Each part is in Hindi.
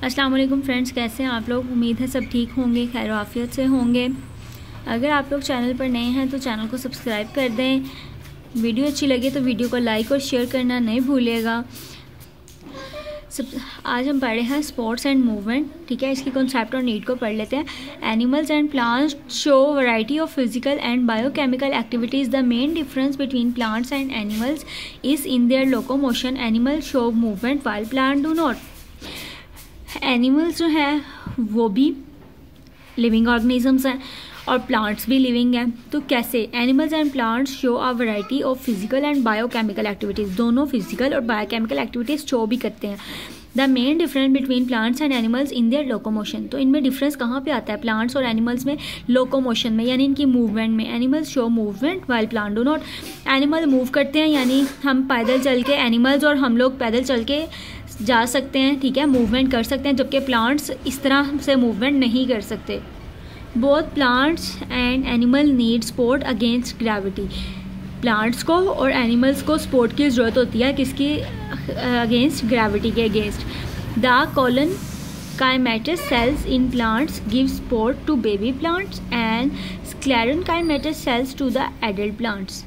अस्सलाम वालेकुम फ्रेंड्स, कैसे हैं आप लोग। उम्मीद है सब ठीक होंगे, खैर आफियत से होंगे। अगर आप लोग चैनल पर नए हैं तो चैनल को सब्सक्राइब कर दें। वीडियो अच्छी लगे तो वीडियो को लाइक और शेयर करना नहीं भूलिएगा। आज हम पढ़े हैं स्पोर्ट्स एंड मूवमेंट, ठीक है। इसकी कॉन्सेप्ट और नीड को पढ़ लेते हैं। Animals and plants show variety of physical and biochemical activities. The main difference between plants and animals is in their locomotion. Animal show movement while plant do not. Animals जो हैं वो भी लिविंग ऑर्गेनिजम्स हैं और प्लांट्स भी लिविंग हैं। तो कैसे? Animals and plants show a variety of physical and biochemical activities. दोनों फिजिकल और बायोकेमिकल एक्टिविटीज़ शो भी करते हैं। The main difference between plants and animals in their locomotion. तो इनमें डिफरेंस कहाँ पे आता है? प्लांट्स और एनिमल्स में लोकोमोशन में, यानी इनकी मूवमेंट में। Animals show movement while plant do not. Animal move करते हैं, यानी हम पैदल चल के, एनिमल्स और हम लोग पैदल चल के जा सकते हैं, ठीक है, मूवमेंट कर सकते हैं, जबकि प्लांट्स इस तरह से मूवमेंट नहीं कर सकते। Both plants and animal need support against gravity. Plants को और एनिमल्स को सपोर्ट की ज़रूरत होती है, किसकी? अगेंस्ट ग्रेविटी के against. The collenchymatous cells in plants give support to baby plants and sclerenchymatous cells to the adult plants.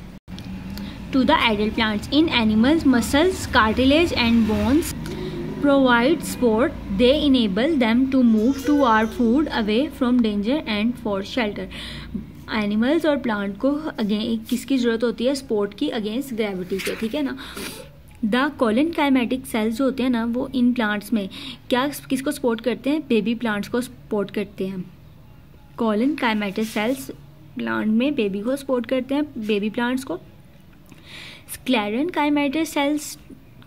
In animals, muscles, cartilage and bones provide support. They enable them to move toward food, away from danger and for shelter. Animals और प्लांट को किसकी ज़रूरत होती है? सपोर्ट की अगेंस्ट ग्रेविटी के, ठीक है ना। द कॉलन काइमेटिक सेल्स जो होते हैं ना, वो इन प्लांट्स में क्या किसको सपोर्ट करते हैं? बेबी प्लांट्स को सपोर्ट करते हैं। कॉलन काइमेटिक सेल्स प्लांट में बेबी को सपोर्ट करते हैं, बेबी प्लांट्स को। स्क्लेरन काइमेटस सेल्स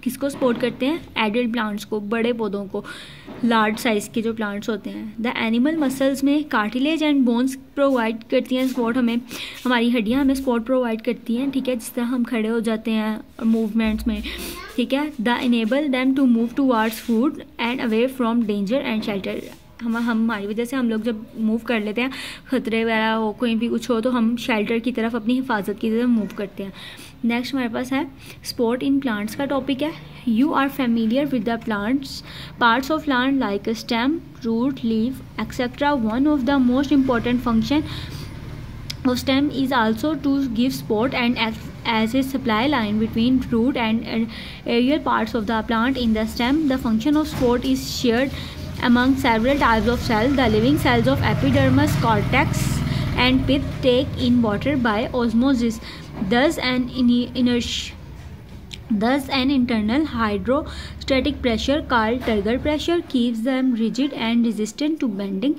किसको सपोर्ट करते हैं? एडल्ट प्लांट्स को, बड़े पौधों को, लार्ज साइज़ के जो प्लांट्स होते हैं। द एनिमल मसल्स में कार्टिलेज एंड बोन्स प्रोवाइड करती हैं सपोर्ट। हमें हमारी हड्डियां हमें सपोर्ट प्रोवाइड करती हैं, ठीक है, जिस तरह हम खड़े हो जाते हैं मूवमेंट्स में, ठीक है। The enable them to move towards food and away from danger and shelter. हमारी वजह से हम लोग जब मूव कर लेते हैं, ख़तरे वगैरह हो, कोई भी कुछ हो, तो हम शेल्टर की तरफ, अपनी हिफाजत की तरफ मूव करते हैं। नेक्स्ट हमारे पास है स्पोर्ट इन प्लांट्स का टॉपिक है। You are familiar with the plants parts of plant like stem, root, leaf etcetera. One of the most important function of stem is also to give support and as a supply line between root and aerial parts of the plant. In the stem, the function of support is shared among several types of cells. The living cells of epidermis, cortex and pith take in water by osmosis. Thus an internal hydrostatic pressure called turgor pressure keeps them rigid and resistant to bending.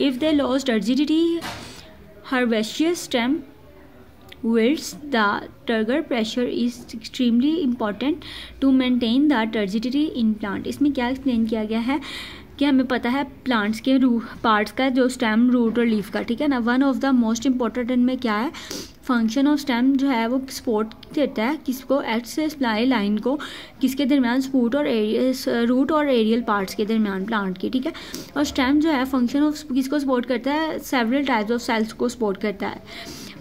If they lose rigidity, herbaceous stem wilts. The turgor pressure is extremely important to maintain the turgidity in plant. इसमें क्या एक्सप्लेन किया गया है कि हमें पता है प्लांट्स के पार्ट्स का, जो स्टेम, रूट और लीफ का, ठीक है ना। One of the most important इनमें क्या है? फंक्शन ऑफ स्टेम जो है वो सपोर्ट देता है किसको? एक्सेस सप्लाई लाइन को, किसके दरमियान? रूट और एरियल पार्ट्स के दरमियान प्लांट की, ठीक है। और स्टेम जो है फंक्शन ऑफ किसको सपोर्ट करता है? सेवरल टाइप्स ऑफ सेल्स को सपोर्ट करता है।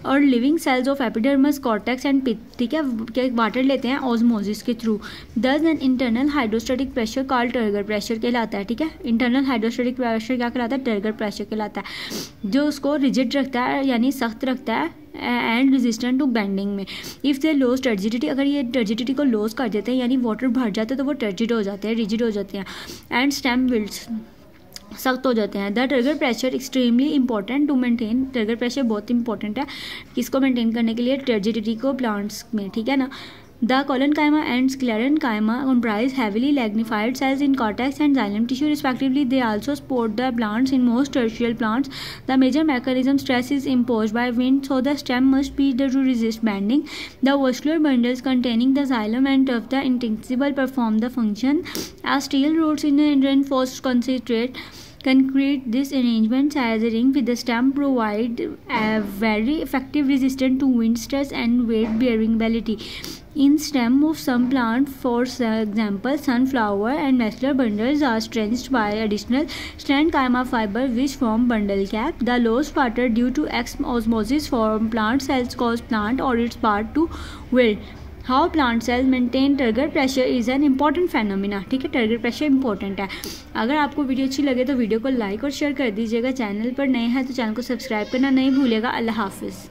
और living cells of epidermis, cortex and pith, ठीक है, क्या वाटर लेते हैं ऑस्मोसिस के थ्रू। दस an internal hydrostatic pressure called turgor pressure कहलाता है, ठीक है। इंटरनल हाइड्रोस्टेटिक प्रेशर क्या कहलाता है? टर्गर प्रेशर कहलाता है, जो उसको रिजिड रखता है, यानी सख्त रखता है, एंड रेजिस्टेंट टू बेंडिंग में। इफ़ दे लॉस टर्जिडिटी, अगर ये टर्जिडिटी को लॉस कर देते हैं, यानी वाटर भर जाते हैं, तो वो टर्जिड हो जाते हैं, रिजिड हो जाते हैं, एंड स्टेम विल्ट्स, सख्त हो जाते हैं। The turgor pressure extremely important to maintain. Turgor pressure बहुत इंपॉर्टेंट है किसको मेंटेन करने के लिए? टर्जिडिटी को प्लांट्स में, ठीक है ना। The collenchyma and sclerenchyma comprise heavily lignified cells in cortex and xylem tissue respectively. They also support the plants in most terrestrial plants. The major mechanism stress is imposed by wind, so the stem must be there to resist bending. The vascular bundles containing the xylem and of the intensable perform the function as steel roots in a reinforced concentrate. Concrete this arrangement as a ring with the stem provide a very effective resistance to wind stress and weight bearing ability. In stem of some plant, for example sunflower and muscular bundles are strengthened by additional sclerenchyma fiber which form bundle cap. The lost water due to osmosis from plant cells cause plant or its part to wilt. How plant cell maintain turgor pressure is an important phenomena. ठीक है, टर्गर प्रेशर इंपॉर्टेंट है। अगर आपको वीडियो अच्छी लगे तो वीडियो को लाइक और शेयर कर दीजिएगा। चैनल पर नए हैं तो चैनल को सब्सक्राइब करना नहीं भूलिएगा। अल्लाह हाफिज़।